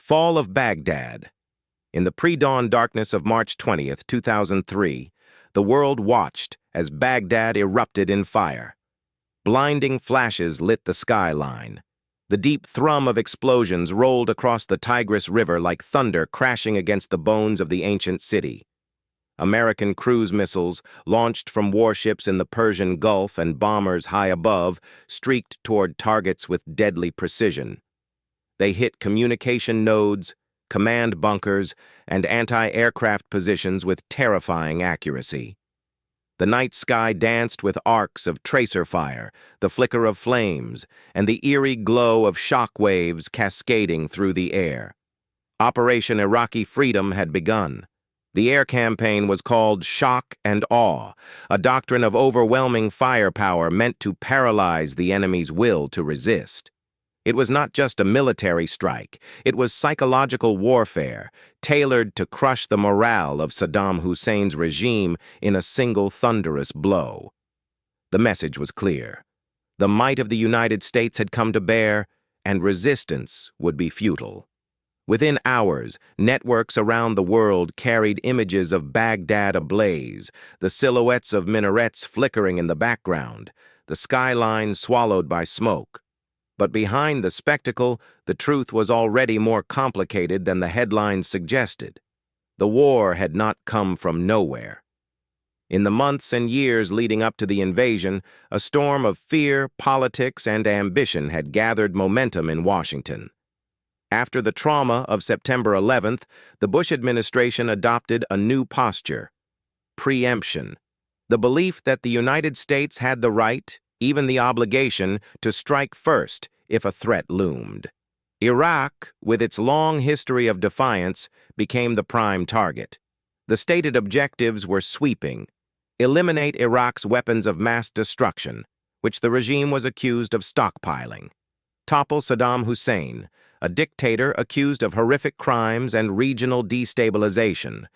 Fall of Baghdad. In the pre-dawn darkness of March 20th, 2003, the world watched as Baghdad erupted in fire. Blinding flashes lit the skyline. The deep thrum of explosions rolled across the Tigris River like thunder crashing against the bones of the ancient city. American cruise missiles, launched from warships in the Persian Gulf and bombers high above, streaked toward targets with deadly precision. They hit communication nodes, command bunkers, and anti-aircraft positions with terrifying accuracy. The night sky danced with arcs of tracer fire, the flicker of flames, and the eerie glow of shock waves cascading through the air. Operation Iraqi Freedom had begun. The air campaign was called Shock and Awe, a doctrine of overwhelming firepower meant to paralyze the enemy's will to resist. It was not just a military strike, it was psychological warfare, tailored to crush the morale of Saddam Hussein's regime in a single thunderous blow. The message was clear. The might of the United States had come to bear, and resistance would be futile. Within hours, networks around the world carried images of Baghdad ablaze, the silhouettes of minarets flickering in the background, the skyline swallowed by smoke. But behind the spectacle, the truth was already more complicated than the headlines suggested. The war had not come from nowhere. In the months and years leading up to the invasion, a storm of fear, politics, and ambition had gathered momentum in Washington. After the trauma of September 11th, the Bush administration adopted a new posture: preemption, the belief that the United States had the right, even the obligation, to strike first if a threat loomed. Iraq, with its long history of defiance, became the prime target. The stated objectives were sweeping: eliminate Iraq's weapons of mass destruction, which the regime was accused of stockpiling; topple Saddam Hussein, a dictator accused of horrific crimes and regional destabilization;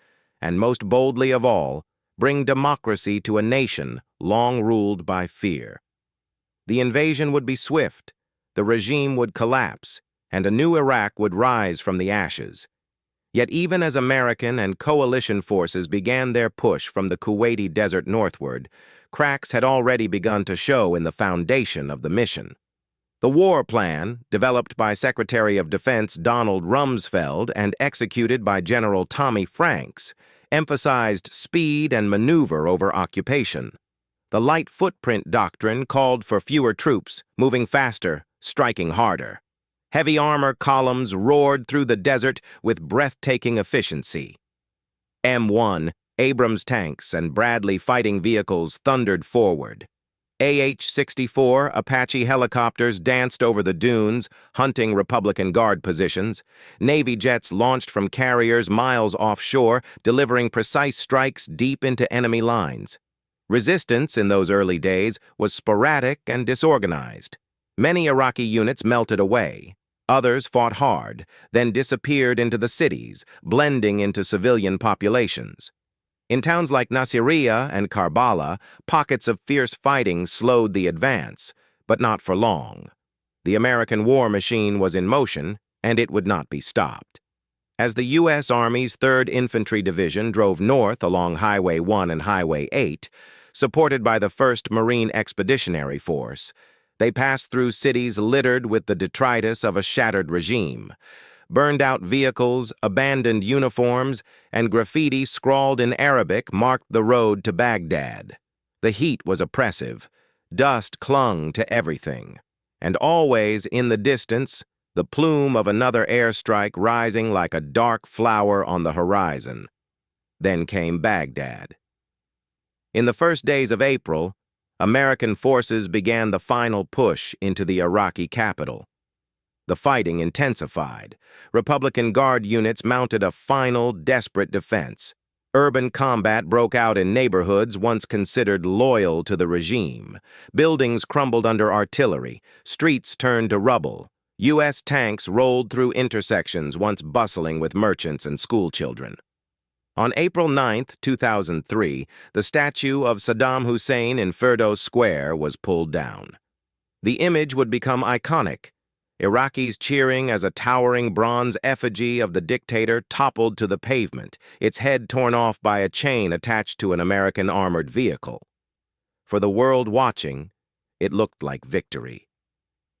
and most boldly of all, bring democracy to a nation long ruled by fear. The invasion would be swift, the regime would collapse, and a new Iraq would rise from the ashes. Yet even as American and coalition forces began their push from the Kuwaiti desert northward, cracks had already begun to show in the foundation of the mission. The war plan, developed by Secretary of Defense Donald Rumsfeld and executed by General Tommy Franks, emphasized speed and maneuver over occupation. The light footprint doctrine called for fewer troops, moving faster, striking harder. Heavy armor columns roared through the desert with breathtaking efficiency. M1, Abrams tanks, and Bradley fighting vehicles thundered forward. AH-64 Apache helicopters danced over the dunes, hunting Republican Guard positions. Navy jets launched from carriers miles offshore, delivering precise strikes deep into enemy lines. Resistance in those early days was sporadic and disorganized. Many Iraqi units melted away. Others fought hard, then disappeared into the cities, blending into civilian populations. In towns like Nasiriyah and Karbala, pockets of fierce fighting slowed the advance, but not for long. The American war machine was in motion, and it would not be stopped. As the U.S. Army's 3rd Infantry Division drove north along Highway 1 and Highway 8, supported by the 1st Marine Expeditionary Force, they passed through cities littered with the detritus of a shattered regime. Burned-out vehicles, abandoned uniforms, and graffiti scrawled in Arabic marked the road to Baghdad. The heat was oppressive. Dust clung to everything. And always, in the distance, the plume of another airstrike rising like a dark flower on the horizon. Then came Baghdad. In the first days of April, American forces began the final push into the Iraqi capital. The fighting intensified. Republican Guard units mounted a final, desperate defense. Urban combat broke out in neighborhoods once considered loyal to the regime. Buildings crumbled under artillery. Streets turned to rubble. U.S. tanks rolled through intersections once bustling with merchants and schoolchildren. On April 9, 2003, the statue of Saddam Hussein in Firdos Square was pulled down. The image would become iconic. Iraqis cheering as a towering bronze effigy of the dictator toppled to the pavement, its head torn off by a chain attached to an American armored vehicle. For the world watching, it looked like victory.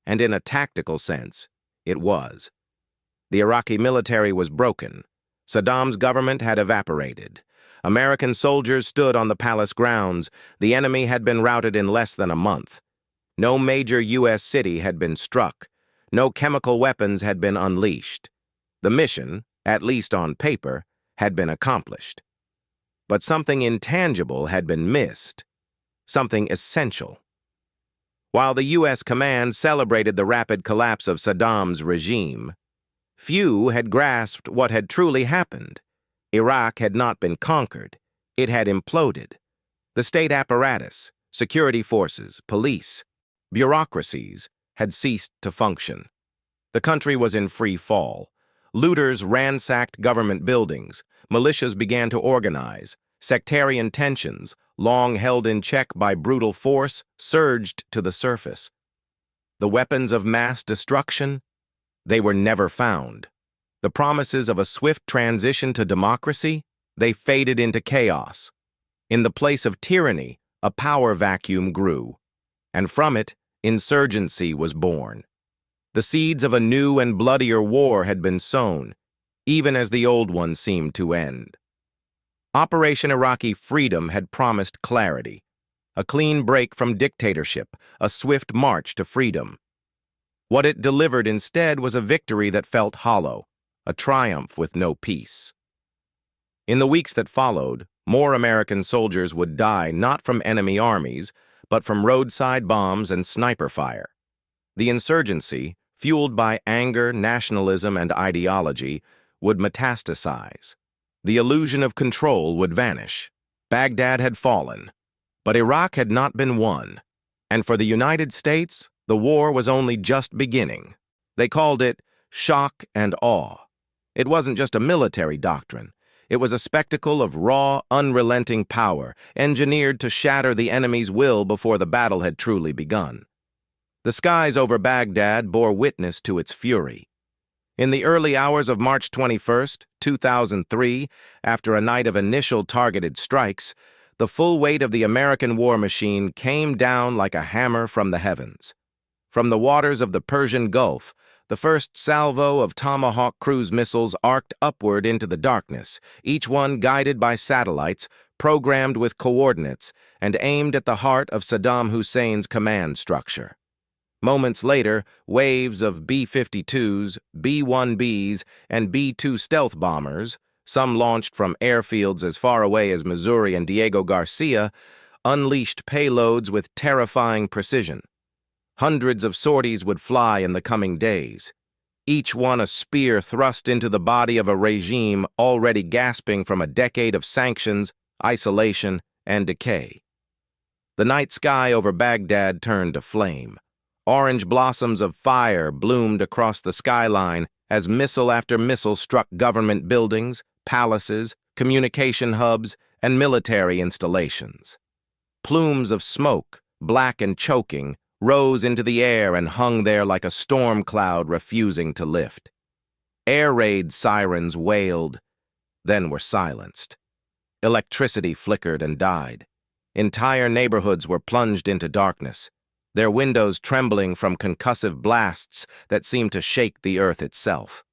And in a tactical sense, it was. The Iraqi military was broken. Saddam's government had evaporated. American soldiers stood on the palace grounds. The enemy had been routed in less than a month. No major U.S. city had been struck. No chemical weapons had been unleashed. The mission, at least on paper, had been accomplished. But something intangible had been missed. Something essential. While the U.S. command celebrated the rapid collapse of Saddam's regime, few had grasped what had truly happened. Iraq had not been conquered. It had imploded. The state apparatus, security forces, police, bureaucracies had ceased to function. The country was in free fall. Looters ransacked government buildings. Militias began to organize. Sectarian tensions, long held in check by brutal force, surged to the surface. The weapons of mass destruction? They were never found. The promises of a swift transition to democracy? They faded into chaos. In the place of tyranny, a power vacuum grew. And from it, insurgency was born. The seeds of a new and bloodier war had been sown, even as the old one seemed to end. Operation Iraqi Freedom had promised clarity, a clean break from dictatorship, a swift march to freedom. What it delivered instead was a victory that felt hollow, a triumph with no peace. In the weeks that followed, more American soldiers would die not from enemy armies, but from roadside bombs and sniper fire. The insurgency, fueled by anger, nationalism, and ideology, would metastasize. The illusion of control would vanish. Baghdad had fallen, but Iraq had not been won. And for the United States, the war was only just beginning. They called it shock and awe. It wasn't just a military doctrine. It was a spectacle of raw, unrelenting power, engineered to shatter the enemy's will before the battle had truly begun. The skies over Baghdad bore witness to its fury. In the early hours of March 21, 2003, after a night of initial targeted strikes, the full weight of the American war machine came down like a hammer from the heavens. From the waters of the Persian Gulf, the first salvo of Tomahawk cruise missiles arced upward into the darkness, each one guided by satellites, programmed with coordinates, and aimed at the heart of Saddam Hussein's command structure. Moments later, waves of B-52s, B-1Bs, and B-2 stealth bombers, some launched from airfields as far away as Missouri and Diego Garcia, unleashed payloads with terrifying precision. Hundreds of sorties would fly in the coming days, each one a spear thrust into the body of a regime already gasping from a decade of sanctions, isolation, and decay. The night sky over Baghdad turned to flame. Orange blossoms of fire bloomed across the skyline as missile after missile struck government buildings, palaces, communication hubs, and military installations. Plumes of smoke, black and choking, rose into the air and hung there like a storm cloud refusing to lift. Air raid sirens wailed, then were silenced. Electricity flickered and died. Entire neighborhoods were plunged into darkness, their windows trembling from concussive blasts that seemed to shake the earth itself.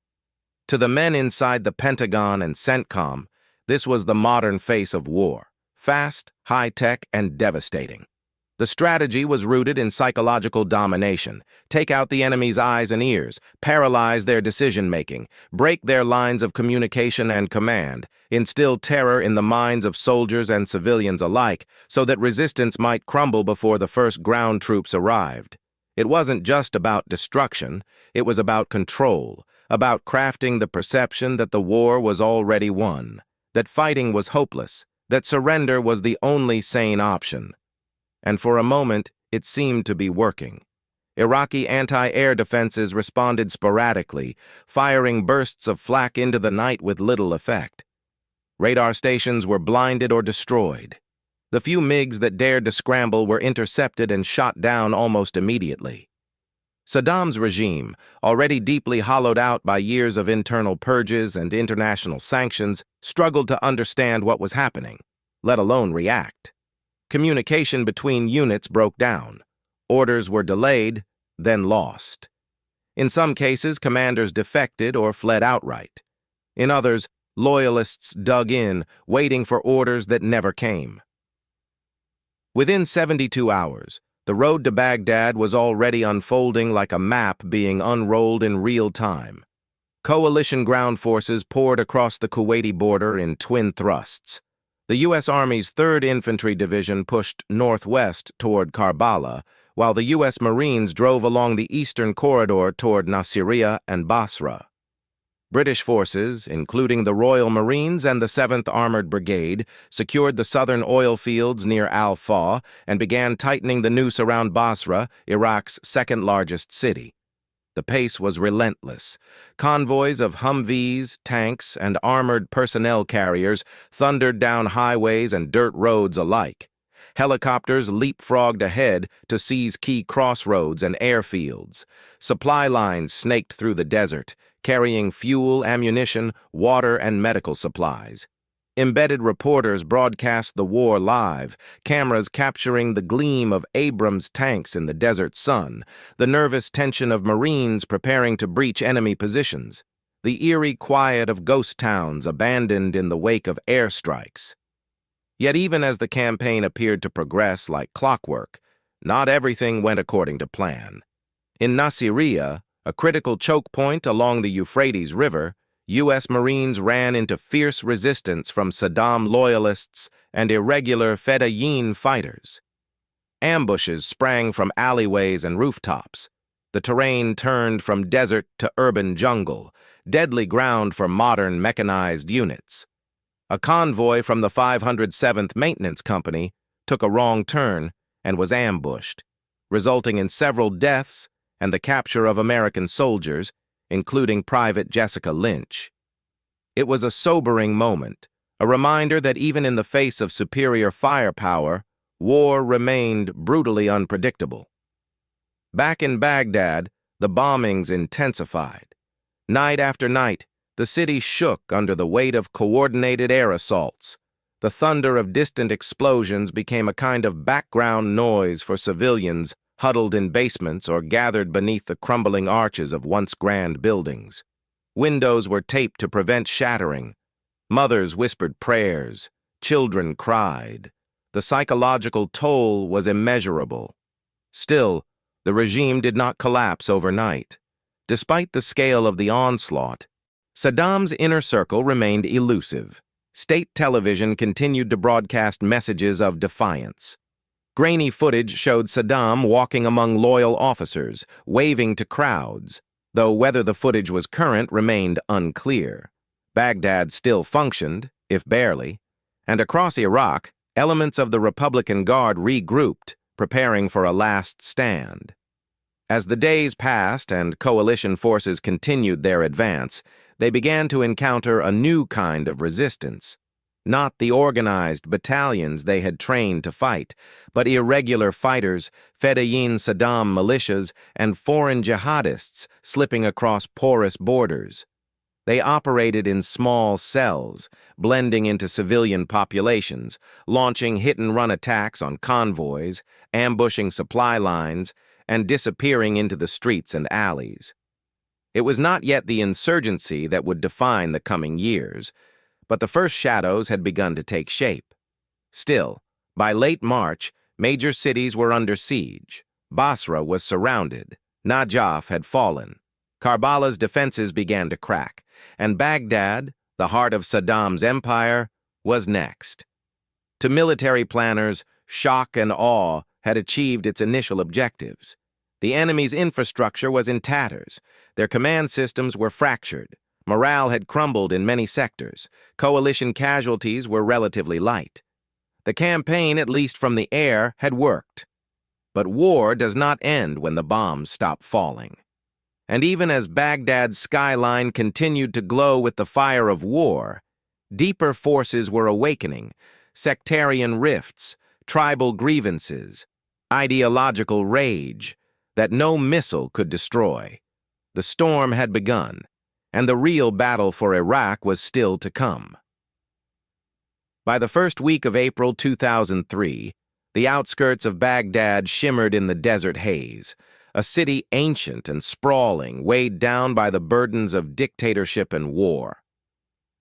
To the men inside the Pentagon and CENTCOM, this was the modern face of war, fast, high-tech, and devastating. The strategy was rooted in psychological domination. Take out the enemy's eyes and ears, paralyze their decision-making, break their lines of communication and command, instill terror in the minds of soldiers and civilians alike so that resistance might crumble before the first ground troops arrived. It wasn't just about destruction, it was about control, about crafting the perception that the war was already won, that fighting was hopeless, that surrender was the only sane option. And for a moment, it seemed to be working. Iraqi anti-air defenses responded sporadically, firing bursts of flak into the night with little effect. Radar stations were blinded or destroyed. The few MiGs that dared to scramble were intercepted and shot down almost immediately. Saddam's regime, already deeply hollowed out by years of internal purges and international sanctions, struggled to understand what was happening, let alone react. Communication between units broke down. Orders were delayed, then lost. In some cases, commanders defected or fled outright. In others, loyalists dug in, waiting for orders that never came. Within 72 hours, the road to Baghdad was already unfolding like a map being unrolled in real time. Coalition ground forces poured across the Kuwaiti border in twin thrusts. The U.S. Army's 3rd Infantry Division pushed northwest toward Karbala, while the U.S. Marines drove along the eastern corridor toward Nasiriyah and Basra. British forces, including the Royal Marines and the 7th Armored Brigade, secured the southern oil fields near Al-Faw and began tightening the noose around Basra, Iraq's second-largest city. The pace was relentless. Convoys of Humvees, tanks, and armored personnel carriers thundered down highways and dirt roads alike. Helicopters leapfrogged ahead to seize key crossroads and airfields. Supply lines snaked through the desert, carrying fuel, ammunition, water, and medical supplies. Embedded reporters broadcast the war live, cameras capturing the gleam of Abrams tanks in the desert sun, the nervous tension of Marines preparing to breach enemy positions, the eerie quiet of ghost towns abandoned in the wake of airstrikes. Yet even as the campaign appeared to progress like clockwork, not everything went according to plan. In Nasiriyah, a critical choke point along the Euphrates River, U.S. Marines ran into fierce resistance from Saddam loyalists and irregular Fedayeen fighters. Ambushes sprang from alleyways and rooftops. The terrain turned from desert to urban jungle, deadly ground for modern mechanized units. A convoy from the 507th Maintenance Company took a wrong turn and was ambushed, resulting in several deaths and the capture of American soldiers, including Private Jessica Lynch. It was a sobering moment, a reminder that even in the face of superior firepower, war remained brutally unpredictable. Back in Baghdad, the bombings intensified. Night after night, the city shook under the weight of coordinated air assaults. The thunder of distant explosions became a kind of background noise for civilians huddled in basements or gathered beneath the crumbling arches of once grand buildings. Windows were taped to prevent shattering. Mothers whispered prayers. Children cried. The psychological toll was immeasurable. Still, the regime did not collapse overnight. Despite the scale of the onslaught, Saddam's inner circle remained elusive. State television continued to broadcast messages of defiance. Grainy footage showed Saddam walking among loyal officers, waving to crowds, though whether the footage was current remained unclear. Baghdad still functioned, if barely, and across Iraq, elements of the Republican Guard regrouped, preparing for a last stand. As the days passed and coalition forces continued their advance, they began to encounter a new kind of resistance. Not the organized battalions they had trained to fight, but irregular fighters, Fedayeen Saddam militias, and foreign jihadists slipping across porous borders. They operated in small cells, blending into civilian populations, launching hit-and-run attacks on convoys, ambushing supply lines, and disappearing into the streets and alleys. It was not yet the insurgency that would define the coming years, but the first shadows had begun to take shape. Still, by late March, major cities were under siege. Basra was surrounded. Najaf had fallen. Karbala's defenses began to crack, and Baghdad, the heart of Saddam's empire, was next. To military planners, shock and awe had achieved its initial objectives. The enemy's infrastructure was in tatters. Their command systems were fractured. Morale had crumbled in many sectors. Coalition casualties were relatively light. The campaign, at least from the air, had worked. But war does not end when the bombs stop falling. And even as Baghdad's skyline continued to glow with the fire of war, deeper forces were awakening: sectarian rifts, tribal grievances, ideological rage. that no missile could destroy. The storm had begun, and the real battle for Iraq was still to come. By the first week of April 2003, the outskirts of Baghdad shimmered in the desert haze, a city ancient and sprawling, weighed down by the burdens of dictatorship and war.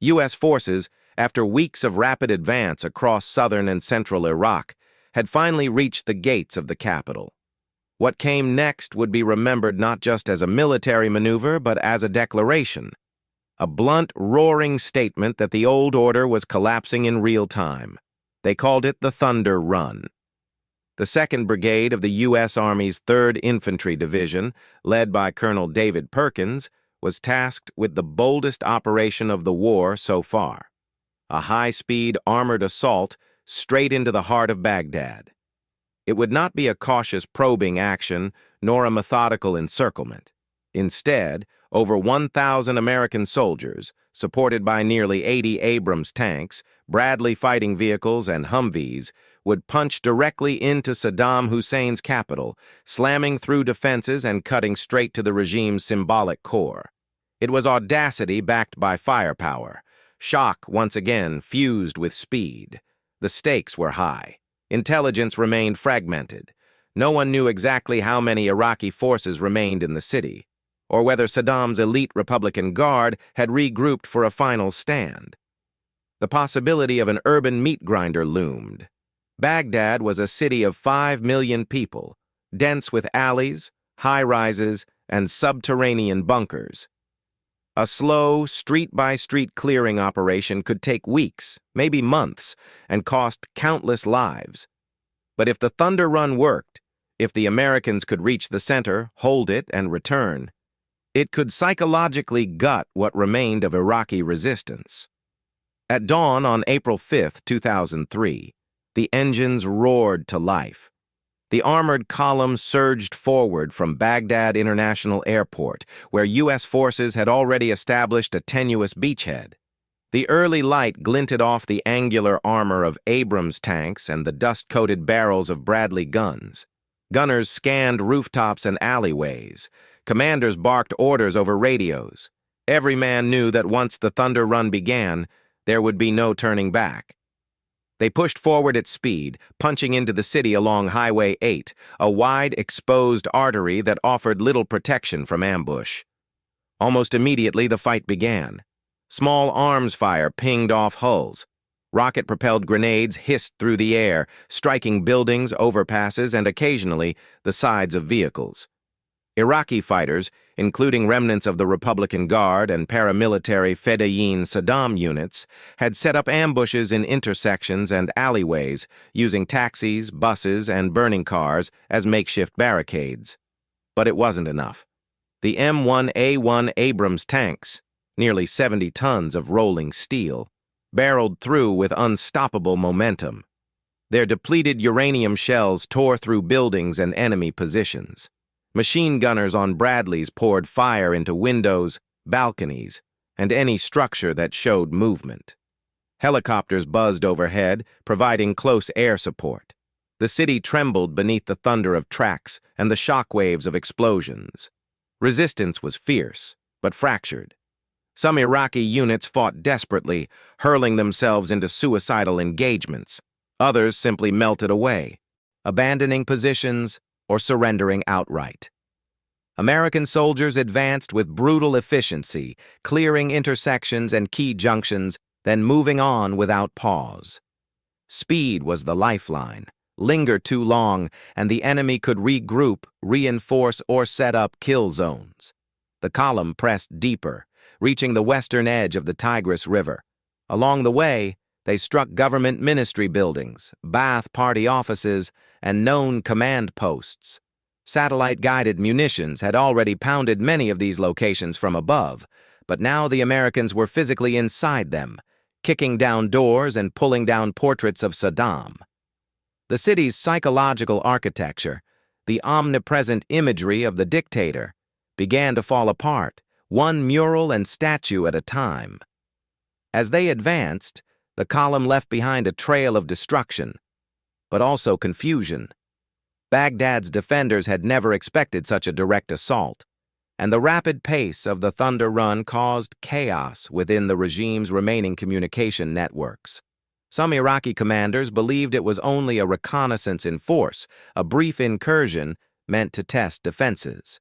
U.S. forces, after weeks of rapid advance across southern and central Iraq, had finally reached the gates of the capital. What came next would be remembered not just as a military maneuver, but as a declaration, a blunt, roaring statement that the old order was collapsing in real time. They called it the Thunder Run. The 2nd Brigade of the U.S. Army's 3rd Infantry Division, led by Colonel David Perkins, was tasked with the boldest operation of the war so far, a high-speed armored assault straight into the heart of Baghdad. It would not be a cautious probing action, nor a methodical encirclement. Instead, over 1,000 American soldiers, supported by nearly 80 Abrams tanks, Bradley fighting vehicles, and Humvees, would punch directly into Saddam Hussein's capital, slamming through defenses and cutting straight to the regime's symbolic core. It was audacity backed by firepower, shock once again fused with speed. The stakes were high. Intelligence remained fragmented. No one knew exactly how many Iraqi forces remained in the city, or whether Saddam's elite Republican Guard had regrouped for a final stand. The possibility of an urban meat grinder loomed. Baghdad was a city of 5 million people, dense with alleys, high-rises, and subterranean bunkers. A slow, street-by-street clearing operation could take weeks, maybe months, and cost countless lives. But if the Thunder Run worked, if the Americans could reach the center, hold it, and return, it could psychologically gut what remained of Iraqi resistance. At dawn on April 5, 2003, the engines roared to life. The armored column surged forward from Baghdad International Airport, where U.S. forces had already established a tenuous beachhead. The early light glinted off the angular armor of Abrams tanks and the dust-coated barrels of Bradley guns. Gunners scanned rooftops and alleyways. Commanders barked orders over radios. Every man knew that once the Thunder Run began, there would be no turning back. They pushed forward at speed, punching into the city along Highway 8, a wide, exposed artery that offered little protection from ambush. Almost immediately, the fight began. Small arms fire pinged off hulls. Rocket-propelled grenades hissed through the air, striking buildings, overpasses, and occasionally the sides of vehicles. Iraqi fighters, including remnants of the Republican Guard and paramilitary Fedayeen Saddam units, had set up ambushes in intersections and alleyways, using taxis, buses, and burning cars as makeshift barricades. But it wasn't enough. The M1A1 Abrams tanks, nearly 70 tons of rolling steel, barreled through with unstoppable momentum. Their depleted uranium shells tore through buildings and enemy positions. Machine gunners on Bradleys poured fire into windows, balconies, and any structure that showed movement. Helicopters buzzed overhead, providing close air support. The city trembled beneath the thunder of tracks and the shock waves of explosions. Resistance was fierce, but fractured. Some Iraqi units fought desperately, hurling themselves into suicidal engagements. Others simply melted away, abandoning positions or surrendering outright. American soldiers advanced with brutal efficiency, clearing intersections and key junctions, then moving on without pause. Speed was the lifeline. Linger too long, and the enemy could regroup, reinforce, or set up kill zones. The column pressed deeper, reaching the western edge of the Tigris River. Along the way, they struck government ministry buildings, Ba'ath Party offices, and known command posts. Satellite-guided munitions had already pounded many of these locations from above, but now the Americans were physically inside them, kicking down doors and pulling down portraits of Saddam. The city's psychological architecture, the omnipresent imagery of the dictator, began to fall apart, one mural and statue at a time. As they advanced, the column left behind a trail of destruction, but also confusion. Baghdad's defenders had never expected such a direct assault, and the rapid pace of the Thunder Run caused chaos within the regime's remaining communication networks. Some Iraqi commanders believed it was only a reconnaissance in force, a brief incursion meant to test defenses.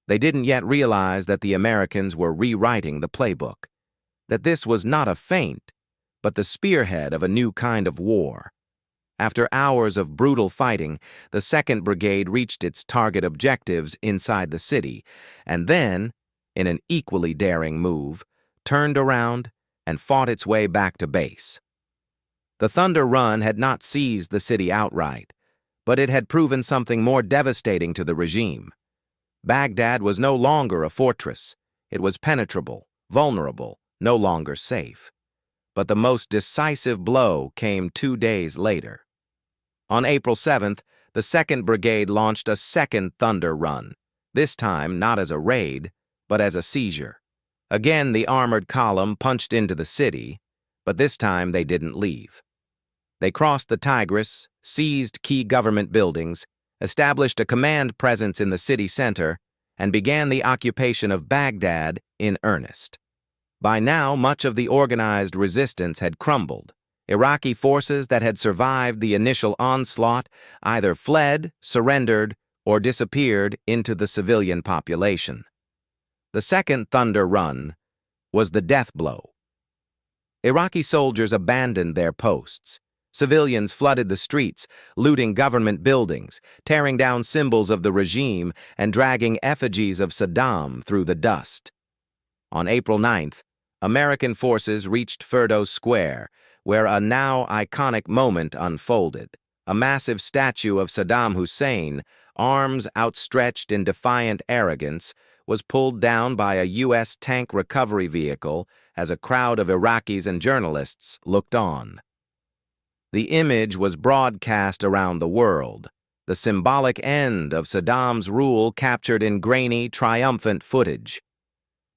They didn't yet realize that the Americans were rewriting the playbook, that this was not a feint, but the spearhead of a new kind of war. After hours of brutal fighting, the 2nd Brigade reached its target objectives inside the city, and then, in an equally daring move, turned around and fought its way back to base. The Thunder Run had not seized the city outright, but it had proven something more devastating to the regime. Baghdad was no longer a fortress. It was penetrable, vulnerable, no longer safe. But the most decisive blow came 2 days later. On April 7th, the 2nd Brigade launched a second Thunder Run, this time not as a raid, but as a seizure. Again, the armored column punched into the city, but this time they didn't leave. They crossed the Tigris, seized key government buildings, established a command presence in the city center, and began the occupation of Baghdad in earnest. By now, much of the organized resistance had crumbled. Iraqi forces that had survived the initial onslaught either fled, surrendered, or disappeared into the civilian population. The second Thunder Run was the death blow. Iraqi soldiers abandoned their posts. Civilians flooded the streets, looting government buildings, tearing down symbols of the regime, and dragging effigies of Saddam through the dust. On April 9th, American forces reached Firdos Square, where a now iconic moment unfolded. A massive statue of Saddam Hussein, arms outstretched in defiant arrogance, was pulled down by a U.S. tank recovery vehicle as a crowd of Iraqis and journalists looked on. The image was broadcast around the world, the symbolic end of Saddam's rule captured in grainy, triumphant footage.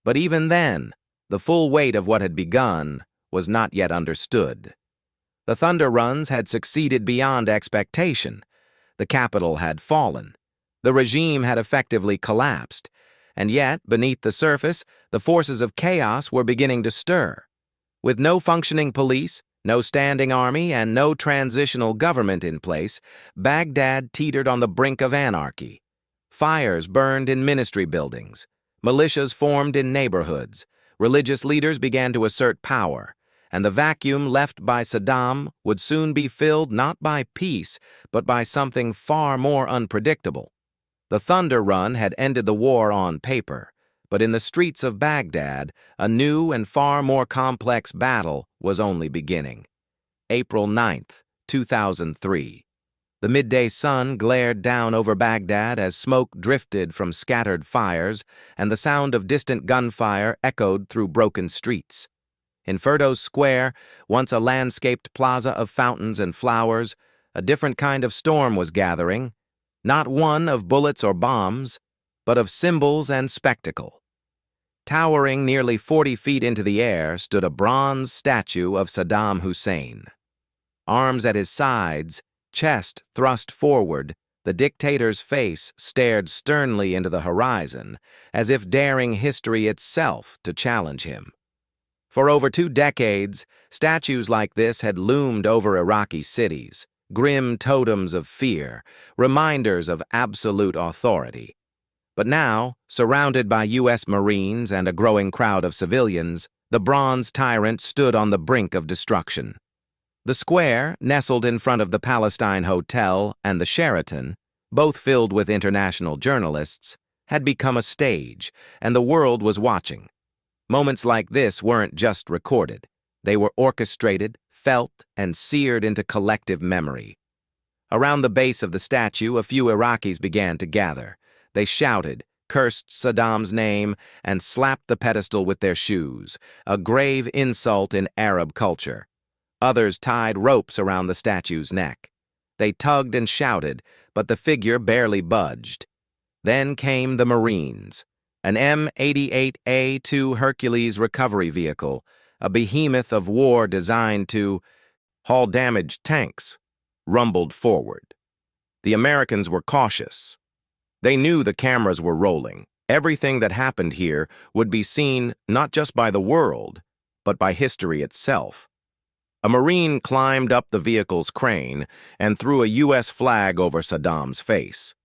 But even then, the full weight of what had begun was not yet understood. The Thunder Runs had succeeded beyond expectation. The capital had fallen. The regime had effectively collapsed. And yet, beneath the surface, the forces of chaos were beginning to stir. With no functioning police, no standing army, and no transitional government in place, Baghdad teetered on the brink of anarchy. Fires burned in ministry buildings. Militias formed in neighborhoods. Religious leaders began to assert power, and the vacuum left by Saddam would soon be filled not by peace, but by something far more unpredictable. The Thunder Run had ended the war on paper, but in the streets of Baghdad, a new and far more complex battle was only beginning. April 9th, 2003. The midday sun glared down over Baghdad as smoke drifted from scattered fires, and the sound of distant gunfire echoed through broken streets. In Firdos Square, once a landscaped plaza of fountains and flowers, a different kind of storm was gathering, not one of bullets or bombs, but of symbols and spectacle. Towering nearly 40 feet into the air stood a bronze statue of Saddam Hussein. Arms at his sides, chest thrust forward, the dictator's face stared sternly into the horizon, as if daring history itself to challenge him. For over 2 decades, statues like this had loomed over Iraqi cities, grim totems of fear, reminders of absolute authority. But now, surrounded by U.S. Marines and a growing crowd of civilians, the bronze tyrant stood on the brink of destruction. The square, nestled in front of the Palestine Hotel and the Sheraton, both filled with international journalists, had become a stage, and the world was watching. Moments like this weren't just recorded. They were orchestrated, felt, and seared into collective memory. Around the base of the statue, a few Iraqis began to gather. They shouted, cursed Saddam's name, and slapped the pedestal with their shoes, a grave insult in Arab culture. Others tied ropes around the statue's neck. They tugged and shouted, but the figure barely budged. Then came the Marines, an M88A2 Hercules recovery vehicle, a behemoth of war designed to haul damaged tanks, rumbled forward. the Americans were cautious. They knew the cameras were rolling. Everything that happened here would be seen not just by the world, but by history itself. A Marine climbed up the vehicle's crane and threw a U.S. flag over Saddam's face.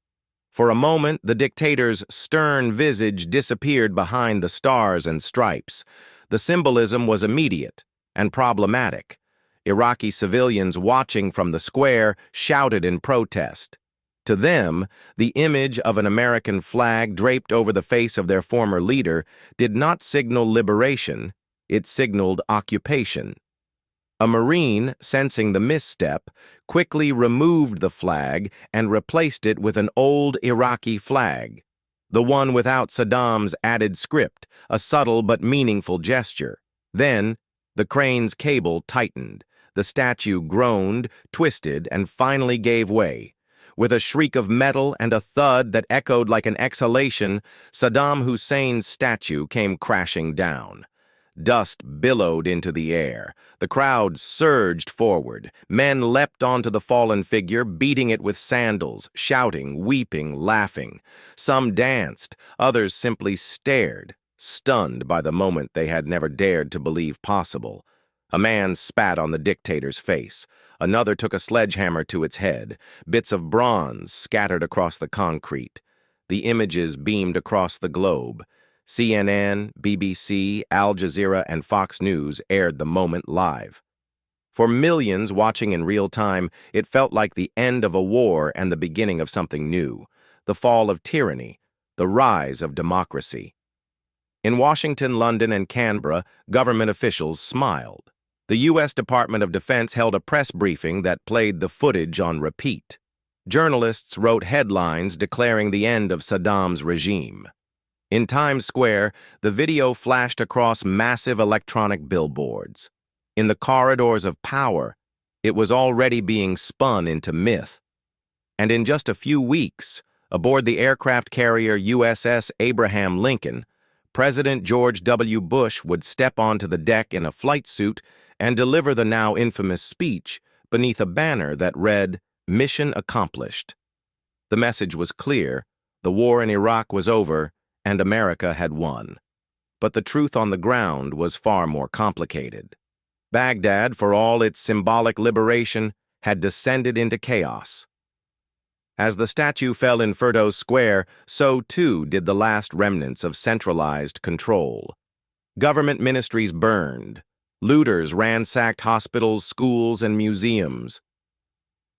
For a moment, the dictator's stern visage disappeared behind the stars and stripes. The symbolism was immediate and problematic. Iraqi civilians watching from the square shouted in protest. To them, the image of an American flag draped over the face of their former leader did not signal liberation, it signaled occupation. A Marine, sensing the misstep, quickly removed the flag and replaced it with an old Iraqi flag, the one without Saddam's added script, a subtle but meaningful gesture. Then, the crane's cable tightened. The statue groaned, twisted, and finally gave way. With a shriek of metal and a thud that echoed like an exhalation, Saddam Hussein's statue came crashing down. Dust billowed into the air. The crowd surged forward. Men leapt onto the fallen figure, beating it with sandals, shouting, weeping, laughing. Some danced, others simply stared, stunned by the moment they had never dared to believe possible. A man spat on the dictator's face. Another took a sledgehammer to its head. Bits of bronze scattered across the concrete. The images beamed across the globe. CNN, BBC, Al Jazeera, and Fox News aired the moment live. For millions watching in real time, it felt like the end of a war and the beginning of something new, the fall of tyranny, the rise of democracy. In Washington, London, and Canberra, government officials smiled. The U.S. Department of Defense held a press briefing that played the footage on repeat. Journalists wrote headlines declaring the end of Saddam's regime. In Times Square, the video flashed across massive electronic billboards. In the corridors of power, it was already being spun into myth. And in just a few weeks, aboard the aircraft carrier USS Abraham Lincoln, President George W. Bush would step onto the deck in a flight suit and deliver the now infamous speech beneath a banner that read, "Mission accomplished." The message was clear: the war in Iraq was over, and America had won. But the truth on the ground was far more complicated. Baghdad, for all its symbolic liberation, had descended into chaos. As the statue fell in Firdos Square, so too did the last remnants of centralized control. Government ministries burned. Looters ransacked hospitals, schools, and museums.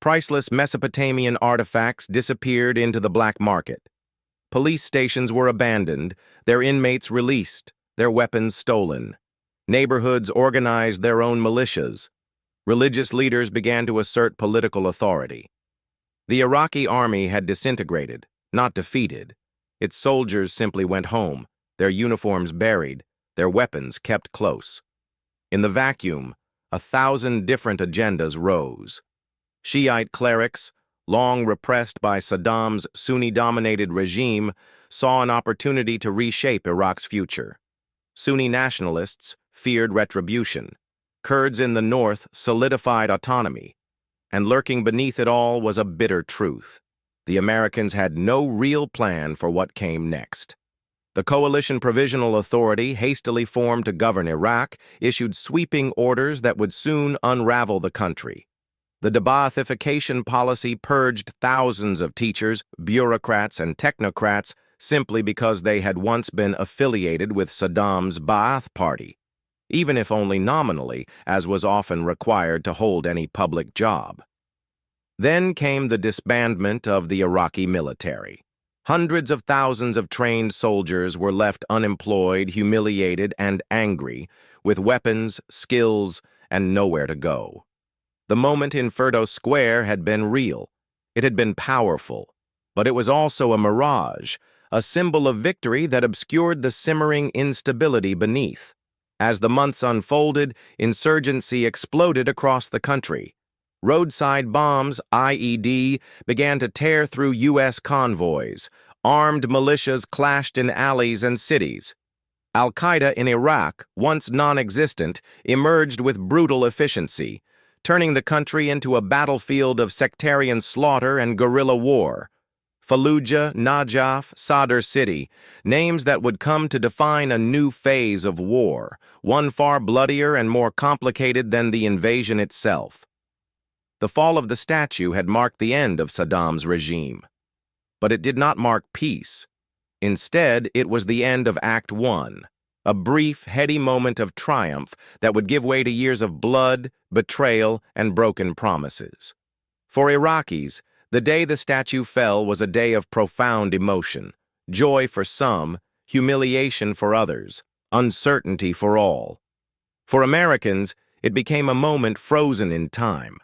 Priceless Mesopotamian artifacts disappeared into the black market. Police stations were abandoned, their inmates released, their weapons stolen. Neighborhoods organized their own militias. Religious leaders began to assert political authority. The Iraqi army had disintegrated, not defeated. Its soldiers simply went home, their uniforms buried, their weapons kept close. In the vacuum, 1,000 different agendas rose. Shiite clerics, long repressed by Saddam's Sunni-dominated regime, saw an opportunity to reshape Iraq's future. Sunni nationalists feared retribution. Kurds in the north solidified autonomy. And lurking beneath it all was a bitter truth. The Americans had no real plan for what came next. The Coalition Provisional Authority, hastily formed to govern Iraq, issued sweeping orders that would soon unravel the country. The de-Baathification policy purged thousands of teachers, bureaucrats, and technocrats simply because they had once been affiliated with Saddam's Ba'ath Party, even if only nominally, as was often required to hold any public job. Then came the disbandment of the Iraqi military. Hundreds of thousands of trained soldiers were left unemployed, humiliated, and angry, with weapons, skills, and nowhere to go. The moment in Firdos Square had been real. It had been powerful, but it was also a mirage, a symbol of victory that obscured the simmering instability beneath. As the months unfolded, insurgency exploded across the country. Roadside bombs, IED, began to tear through U.S. convoys. Armed militias clashed in alleys and cities. Al-Qaeda in Iraq, once non-existent, emerged with brutal efficiency. turning the country into a battlefield of sectarian slaughter and guerrilla war. Fallujah, Najaf, Sadr City, names that would come to define a new phase of war, one far bloodier and more complicated than the invasion itself. The fall of the statue had marked the end of Saddam's regime. But it did not mark peace. Instead, it was the end of Act I, a brief, heady moment of triumph that would give way to years of blood, betrayal, and broken promises. For Iraqis, the day the statue fell was a day of profound emotion, joy for some, humiliation for others, uncertainty for all. For Americans, it became a moment frozen in time,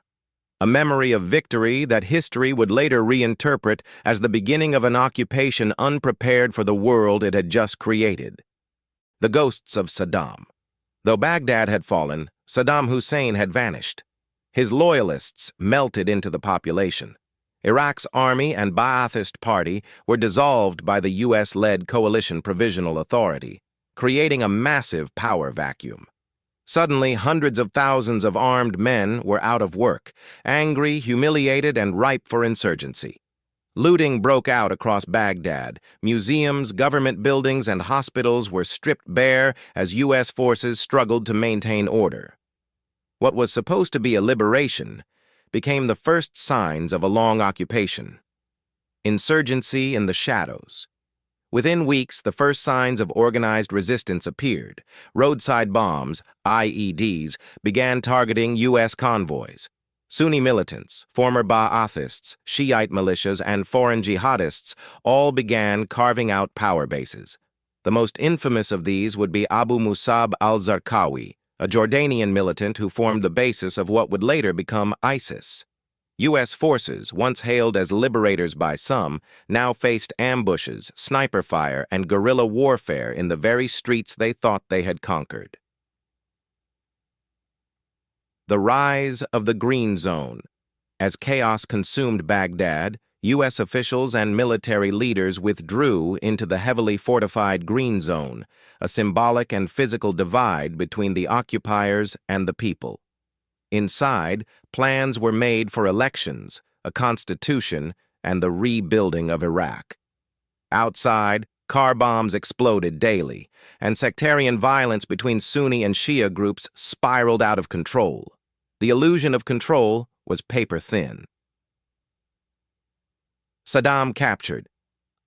a memory of victory that history would later reinterpret as the beginning of an occupation unprepared for the world it had just created. The ghosts of Saddam. Though Baghdad had fallen, Saddam Hussein had vanished. His loyalists melted into the population. Iraq's army and Ba'athist party were dissolved by the U.S.-led Coalition Provisional Authority, creating a massive power vacuum. Suddenly, hundreds of thousands of armed men were out of work, angry, humiliated, and ripe for insurgency. Looting broke out across Baghdad. Museums, government buildings, and hospitals were stripped bare as U.S. forces struggled to maintain order. What was supposed to be a liberation became the first signs of a long occupation. Insurgency in the shadows. Within weeks, the first signs of organized resistance appeared. Roadside bombs, IEDs, began targeting U.S. convoys. Sunni militants, former Ba'athists, Shiite militias, and foreign jihadists all began carving out power bases. The most infamous of these would be Abu Musab al-Zarqawi, a Jordanian militant who formed the basis of what would later become ISIS. U.S. forces, once hailed as liberators by some, now faced ambushes, sniper fire, and guerrilla warfare in the very streets they thought they had conquered. The rise of the Green Zone. As chaos consumed Baghdad, U.S. officials and military leaders withdrew into the heavily fortified Green Zone, a symbolic and physical divide between the occupiers and the people. Inside, plans were made for elections, a constitution, and the rebuilding of Iraq. Outside, car bombs exploded daily, and sectarian violence between Sunni and Shia groups spiraled out of control. The illusion of control was paper-thin. Saddam captured.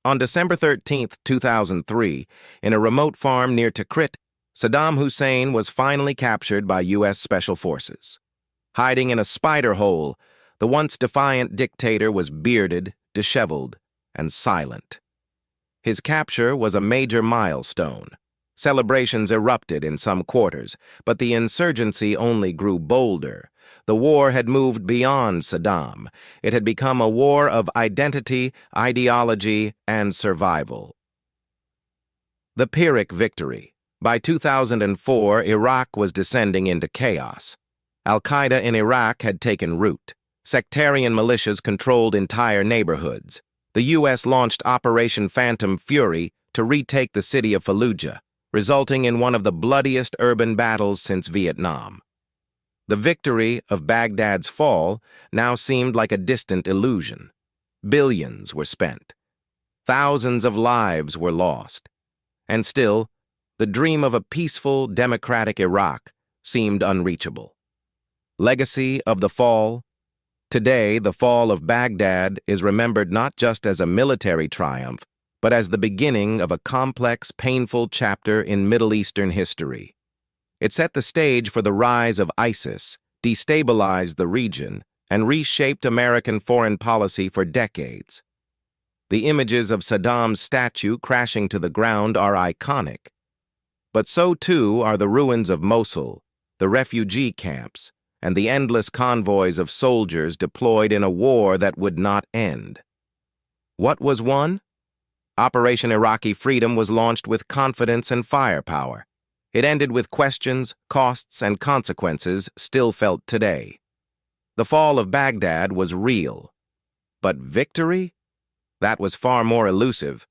On December 13, 2003, in a remote farm near Tikrit, Saddam Hussein was finally captured by U.S. Special Forces. Hiding in a spider hole, the once defiant dictator was bearded, disheveled, and silent. His capture was a major milestone. Celebrations erupted in some quarters, but the insurgency only grew bolder. The war had moved beyond Saddam. It had become a war of identity, ideology, and survival. The Pyrrhic victory. By 2004, Iraq was descending into chaos. Al-Qaeda in Iraq had taken root. Sectarian militias controlled entire neighborhoods. The U.S. launched Operation Phantom Fury to retake the city of Fallujah, resulting in one of the bloodiest urban battles since Vietnam. The victory of Baghdad's fall now seemed like a distant illusion. Billions were spent. Thousands of lives were lost. And still, the dream of a peaceful, democratic Iraq seemed unreachable. Legacy of the fall. Today, the fall of Baghdad is remembered not just as a military triumph, but as the beginning of a complex, painful chapter in Middle Eastern history. It set the stage for the rise of ISIS, destabilized the region, and reshaped American foreign policy for decades. The images of Saddam's statue crashing to the ground are iconic. But so too are the ruins of Mosul, the refugee camps, and the endless convoys of soldiers deployed in a war that would not end. What was won? Operation Iraqi Freedom was launched with confidence and firepower. It ended with questions, costs, and consequences still felt today. The fall of Baghdad was real. But victory? That was far more elusive.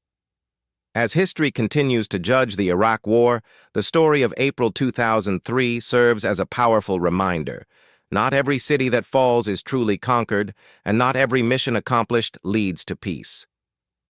As history continues to judge the Iraq War, the story of April 2003 serves as a powerful reminder. Not every city that falls is truly conquered, and not every mission accomplished leads to peace.